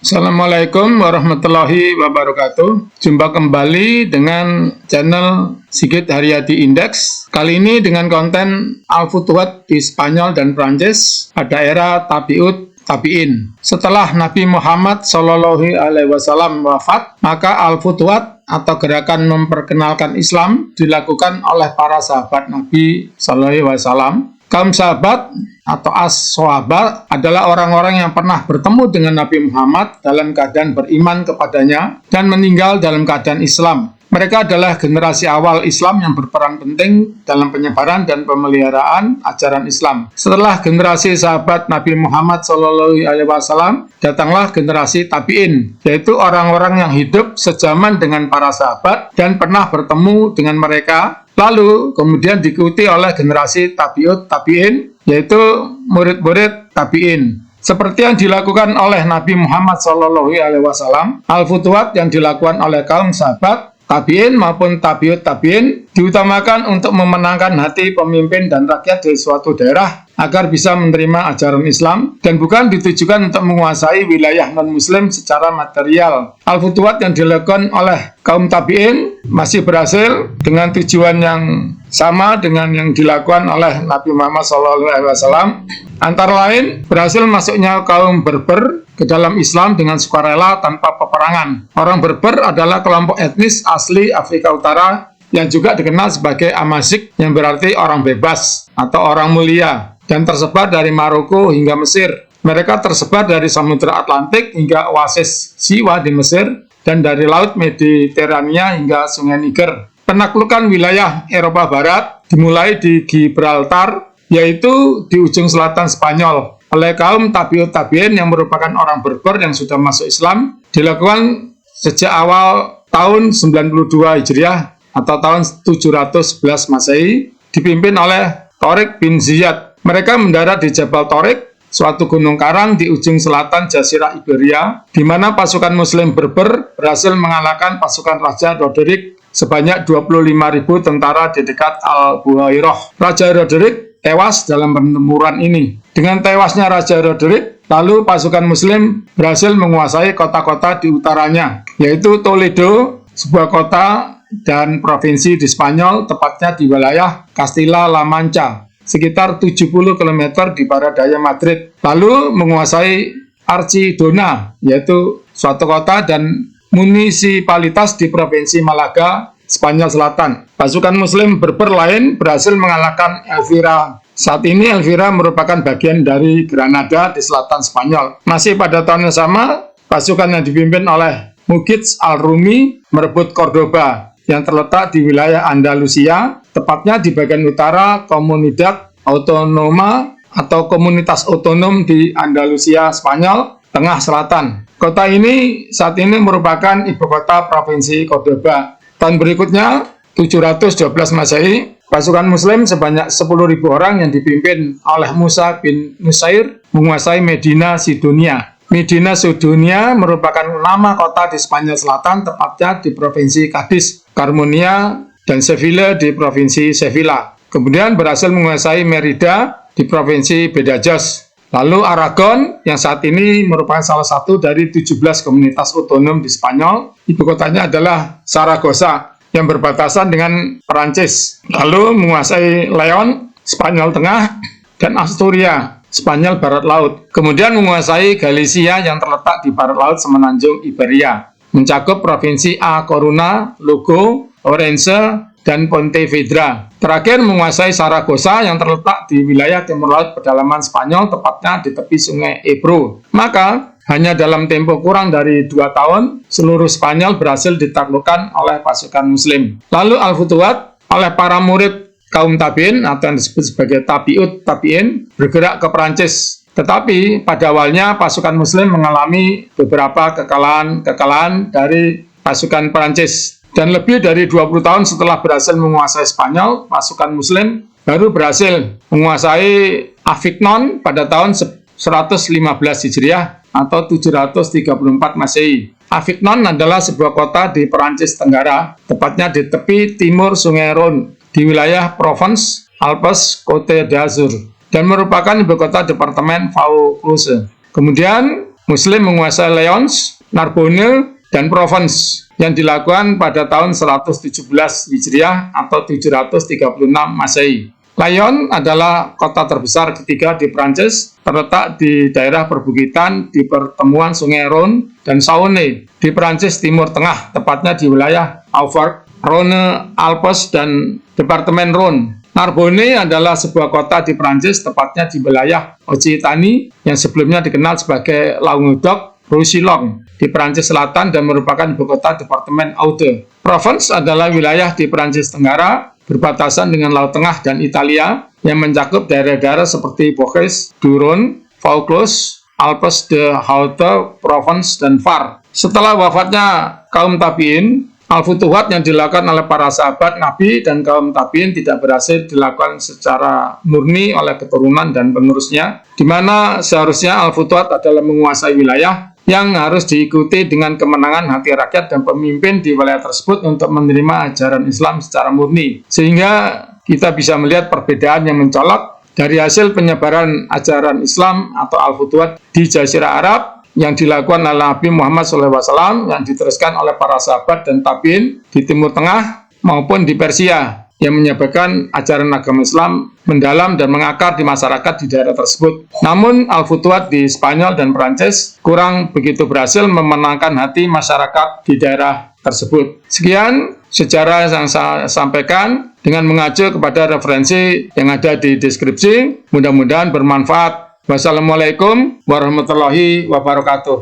Assalamualaikum warahmatullahi wabarakatuh. Jumpa kembali dengan channel Sigit Haryadi Index. Kali ini dengan konten Al-Futuhat di Spanyol dan Prancis pada era Tabi'ut Tabi'in. Setelah Nabi Muhammad SAW wafat, maka Al-Futuhat atau gerakan memperkenalkan Islam dilakukan oleh para sahabat Nabi SAW. Kaum sahabat atau as-sahabat adalah orang-orang yang pernah bertemu dengan Nabi Muhammad dalam keadaan beriman kepadanya dan meninggal dalam keadaan Islam. Mereka adalah generasi awal Islam yang berperan penting dalam penyebaran dan pemeliharaan ajaran Islam. Setelah generasi sahabat Nabi Muhammad SAW, datanglah generasi tabi'in, yaitu orang-orang yang hidup sejaman dengan para sahabat dan pernah bertemu dengan mereka. Lalu kemudian diikuti oleh generasi tabi'ut tabi'in, yaitu murid-murid tabi'in. Seperti yang dilakukan oleh Nabi Muhammad SAW, Al-Futuhat yang dilakukan oleh kaum sahabat tabi'in maupun tabi'ut tabi'in diutamakan untuk memenangkan hati pemimpin dan rakyat di suatu daerah agar bisa menerima ajaran Islam dan bukan ditujukan untuk menguasai wilayah non-muslim secara material. Al-Futuhat yang dilakukan oleh kaum tabi'in masih berhasil dengan tujuan yang sama dengan yang dilakukan oleh Nabi Muhammad SAW. Antara lain, berhasil masuknya kaum Berber ke dalam Islam dengan sukarela tanpa peperangan. Orang Berber adalah kelompok etnis asli Afrika Utara yang juga dikenal sebagai Amazigh, yang berarti orang bebas atau orang mulia, dan tersebar dari Maroko hingga Mesir. Mereka tersebar dari Samudra Atlantik hingga Oasis Siwa di Mesir, dan dari Laut Mediterania hingga Sungai Niger. Penaklukan wilayah Eropa Barat dimulai di Gibraltar, yaitu di ujung selatan Spanyol, oleh kaum tabi'ut tabi'in yang merupakan orang Berber yang sudah masuk Islam, dilakukan sejak awal tahun 92 Hijriah atau tahun 711 Masehi, dipimpin oleh Tariq bin Ziyad. Mereka mendarat di Jabal Tariq, suatu gunung karang di ujung selatan Jazirah Iberia, di mana pasukan Muslim Berber berhasil mengalahkan pasukan Raja Roderick sebanyak 25.000 tentara di dekat Al-Buhairah. Raja Roderick tewas dalam pertempuran ini. Dengan tewasnya Raja Roderick, lalu pasukan Muslim berhasil menguasai kota-kota di utaranya, yaitu Toledo, sebuah kota dan provinsi di Spanyol, tepatnya di wilayah Castilla-La Mancha, sekitar 70 km di barat daya Madrid. Lalu menguasai Archidona, yaitu suatu kota dan munisipalitas di provinsi Malaga, Spanyol Selatan. Pasukan Muslim Berber lain berhasil mengalahkan Elvira. Saat ini Elvira merupakan bagian dari Granada di selatan Spanyol. Masih pada tahun yang sama, pasukan yang dipimpin oleh Mughith al-Rumi merebut Cordoba yang terletak di wilayah Andalusia, tepatnya di bagian utara Comunidad Autónoma atau komunitas otonom di Andalusia, Spanyol, tengah selatan. Kota ini saat ini merupakan ibu kota provinsi Cordoba. Tahun berikutnya, 712 Masehi, pasukan Muslim sebanyak 10.000 orang yang dipimpin oleh Musa bin Nusair menguasai Medina Sidonia. Medina Sidonia merupakan nama kota di Spanyol Selatan, tepatnya di provinsi Cadiz, Carmonia, dan Sevilla di provinsi Sevilla. Kemudian berhasil menguasai Merida di provinsi Badajoz. Lalu Aragon, yang saat ini merupakan salah satu dari 17 komunitas otonom di Spanyol, ibu kotanya adalah Saragossa, yang berbatasan dengan Perancis. Lalu menguasai Leon, Spanyol Tengah, dan Asturia, Spanyol Barat Laut. Kemudian menguasai Galicia yang terletak di barat laut semenanjung Iberia, mencakup provinsi A Coruña, Lugo, Orense, dan Pontevedra. Terakhir menguasai Saragossa yang terletak di wilayah timur laut pedalaman Spanyol, tepatnya di tepi sungai Ebro. Maka, hanya dalam tempo kurang dari 2 tahun, seluruh Spanyol berhasil ditaklukkan oleh pasukan Muslim. Lalu Al-Futuhat oleh para murid kaum tabi'in atau yang disebut sebagai tabi'ut tabi'in bergerak ke Perancis. Tetapi pada awalnya pasukan Muslim mengalami beberapa kekalahan dari pasukan Perancis. Dan lebih dari 20 tahun setelah berhasil menguasai Spanyol, pasukan Muslim baru berhasil menguasai Avignon pada tahun 115 Hijriah atau 734 Masehi. Avignon adalah sebuah kota di Perancis Tenggara, tepatnya di tepi timur Sungai Rhône, di wilayah Provence, Alpes, Côte d'Azur, dan merupakan ibu kota Departemen Vaucluse. Kemudian Muslim menguasai Lyons, Narbonne, dan Provence yang dilakukan pada tahun 117 Hijriah atau 736 Masehi. Lyon adalah kota terbesar ketiga di Prancis, terletak di daerah perbukitan di pertemuan Sungai Rhône dan Saône di Prancis Timur Tengah, tepatnya di wilayah Auvergne, Rhône, Alpes, dan Departemen Rhône. Narbonne adalah sebuah kota di Prancis, tepatnya di wilayah Occitanie yang sebelumnya dikenal sebagai Languedoc-Roussillon di Prancis Selatan dan merupakan ibu kota Departemen Aude. Provence adalah wilayah di Prancis Tenggara berbatasan dengan Laut Tengah dan Italia yang mencakup daerah-daerah seperti Vosges, Duron, Vaucluse, Alpes de Haute, Provence, dan Var. Setelah wafatnya kaum tabi'in, Al-Futuhat yang dilakukan oleh para sahabat Nabi dan kaum tabi'in tidak berhasil dilakukan secara murni oleh keturunan dan penerusnya, di mana seharusnya Al-Futuhat adalah menguasai wilayah yang harus diikuti dengan kemenangan hati rakyat dan pemimpin di wilayah tersebut untuk menerima ajaran Islam secara murni. Sehingga kita bisa melihat perbedaan yang mencolok dari hasil penyebaran ajaran Islam atau Al-Futuhat di Jazirah Arab yang dilakukan oleh Nabi Muhammad SAW yang diteruskan oleh para sahabat dan tabi'in di Timur Tengah maupun di Persia yang menyebabkan ajaran agama Islam mendalam dan mengakar di masyarakat di daerah tersebut. Namun Al-Futuhat di Spanyol dan Prancis kurang begitu berhasil memenangkan hati masyarakat di daerah tersebut. Sekian sejarah yang saya sampaikan dengan mengacu kepada referensi yang ada di deskripsi. Mudah-mudahan bermanfaat. Wassalamualaikum warahmatullahi wabarakatuh.